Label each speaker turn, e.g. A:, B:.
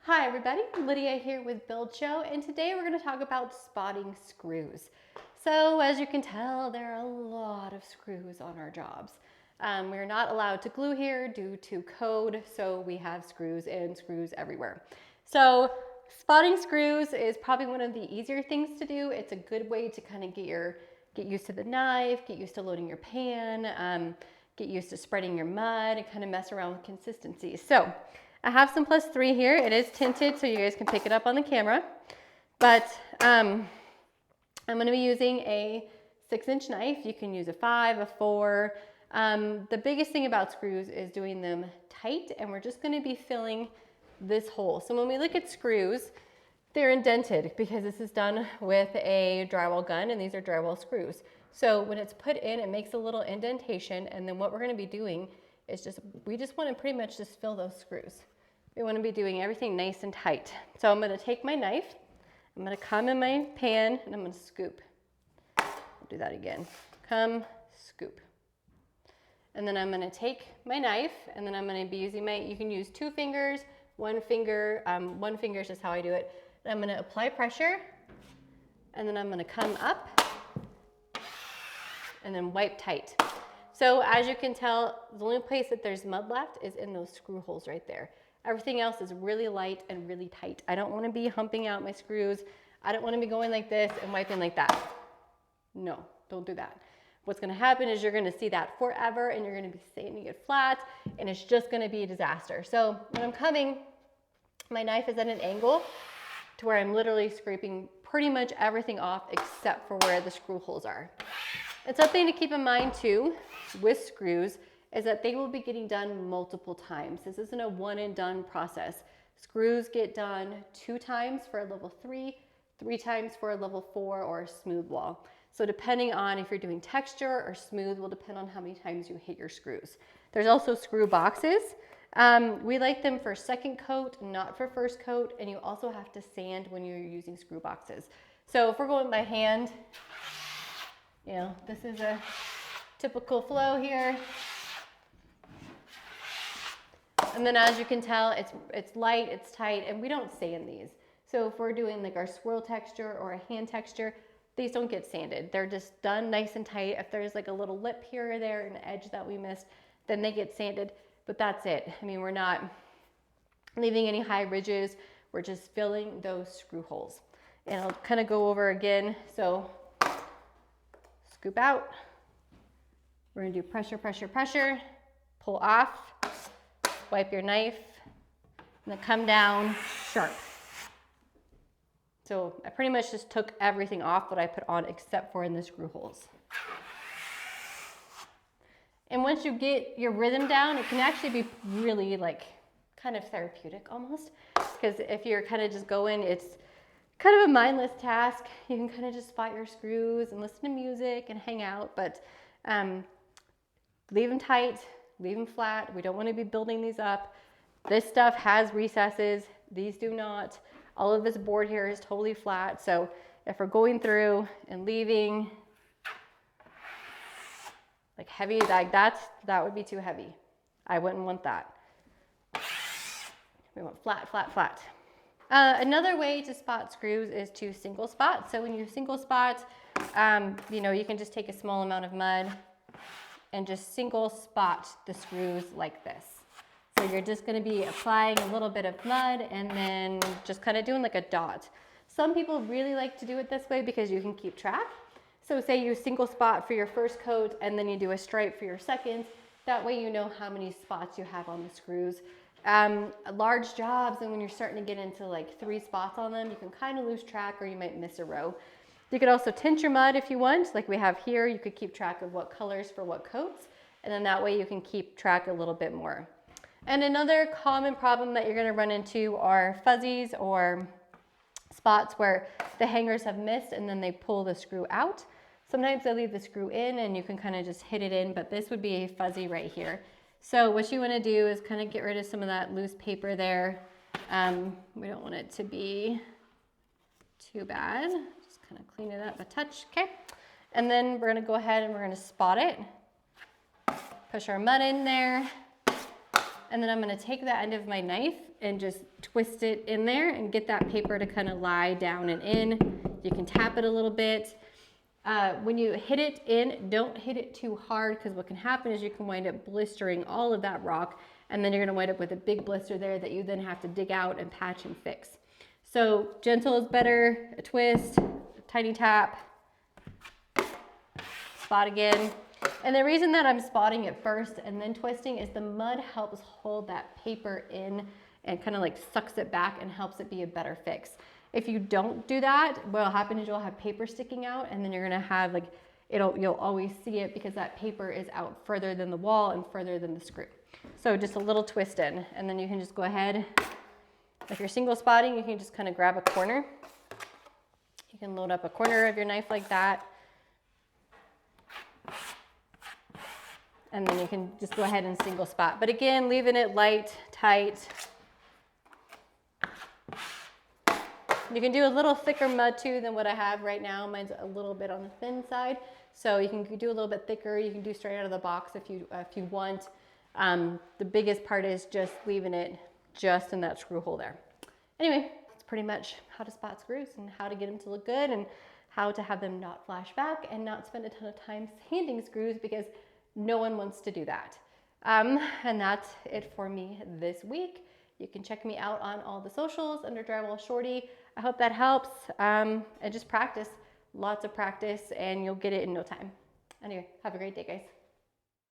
A: Hi everybody, Lydia here with Build Show, and today we're going to talk about spotting screws. So as you can tell, there are a lot of screws on our jobs. We're not allowed to glue here due to code, so we have screws and screws everywhere. So spotting screws is probably one of the easier things to do. It's a good way to kind of get used to the knife, get used to loading your pan, get used to spreading your mud, and kind of mess around with consistency. So I have some +3 here. It is tinted, so you guys can pick it up on the camera. But I'm going to be using a 6-inch knife. You can use a 5, a 4. The biggest thing about screws is doing them tight, and we're just going to be filling this hole. So when we look at screws, they're indented because this is done with a drywall gun, and these are drywall screws. So when it's put in, it makes a little indentation, and then what we're going to be doing is we just want to pretty much just fill those screws. We want to be doing everything nice and tight. So I'm going to take my knife, I'm going to come in my pan, and I'm going to scoop. I'll do that again. Come, scoop. And then I'm going to take my knife, and then I'm going to be using you can use 2 fingers, 1 finger. 1 finger is just how I do it. And I'm going to apply pressure, and then I'm going to come up, and then wipe tight. So as you can tell, the only place that there's mud left is in those screw holes right there. Everything else is really light and really tight. I don't want to be humping out my screws. I don't want to be going like this and wiping like that. No, don't do that. What's going to happen is you're going to see that forever, and you're going to be sanding it flat, and it's just going to be a disaster. So when I'm coming, my knife is at an angle to where I'm literally scraping pretty much everything off except for where the screw holes are. And something to keep in mind too with screws is that they will be getting done multiple times. This isn't a one and done process. Screws get done 2 times for a level 3, 3 times for a level 4 or a smooth wall. So depending on if you're doing texture or smooth will depend on how many times you hit your screws. There's also screw boxes. We like them for second coat, not for first coat, and you also have to sand when you're using screw boxes. So if we're going by hand, you know, this is a typical flow here. And then as you can tell, it's light, it's tight, and we don't sand these. So if we're doing like our swirl texture or a hand texture, these don't get sanded. They're just done nice and tight. If there's like a little lip here or there, an edge that we missed, then they get sanded, but that's it. I mean, we're not leaving any high ridges. We're just filling those screw holes. And I'll kind of go over again. So scoop out. We're gonna do pressure, pressure, pressure, pull off, wipe your knife, and then come down sharp. So I pretty much just took everything off that I put on except for in the screw holes. And once you get your rhythm down, it can actually be really like kind of therapeutic almost. Because if you're kind of just going, it's kind of a mindless task. You can kind of just spot your screws and listen to music and hang out, but leave them tight, leave them flat. We don't want to be building these up. This stuff has recesses. These do not. All of this board here is totally flat. So if we're going through and leaving like heavy, like that would be too heavy. I wouldn't want that. We want flat, flat, flat. Another way to spot screws is to single spot. So when you single spot, you know, you can just take a small amount of mud and just single spot the screws like this. So you're just going to be applying a little bit of mud and then just kind of doing like a dot. Some people really like to do it this way because you can keep track. So say you single spot for your first coat and then you do a stripe for your second. That way you know how many spots you have on the screws. Large jobs, and when you're starting to get into like 3 spots on them, you can kind of lose track or you might miss a row. You could also tint your mud if you want, like we have here. You could keep track of what colors for what coats, and then that way you can keep track a little bit more. And another common problem that you're going to run into are fuzzies or spots where the hangers have missed and then they pull the screw out. Sometimes they leave the screw in and you can kind of just hit it in, but this would be a fuzzy right here. So what you want to do is kind of get rid of some of that loose paper there. We don't want it to be too bad. Just kind of clean it up a touch, okay? And then we're going to go ahead and we're going to spot it. Push our mud in there. And then I'm gonna take the end of my knife and just twist it in there and get that paper to kind of lie down and in. You can tap it a little bit. When you hit it in, don't hit it too hard, because what can happen is you can wind up blistering all of that rock, and then you're gonna wind up with a big blister there that you then have to dig out and patch and fix. So gentle is better, a twist, a tiny tap, spot again. And the reason that I'm spotting it first and then twisting is the mud helps hold that paper in and kind of like sucks it back and helps it be a better fix. If you don't do that, what'll happen is you'll have paper sticking out, and then you're gonna have like, you'll always see it because that paper is out further than the wall and further than the screw. So just a little twist in, and then you can just go ahead. If you're single spotting, you can just kind of grab a corner. You can load up a corner of your knife like that. And then you can just go ahead and single spot. But again, leaving it light, tight. You can do a little thicker mud too than what I have right now. Mine's a little bit on the thin side. So you can do a little bit thicker. You can do straight out of the box if you want. The biggest part is just leaving it just in that screw hole there. Anyway, that's pretty much how to spot screws and how to get them to look good and how to have them not flash back and not spend a ton of time sanding screws, because no one wants to do that. And that's it for me this week. You can check me out on all the socials under Drywall Shorty. I hope that helps. And just practice, lots of practice, and you'll get it in no time. Anyway, have a great day, guys.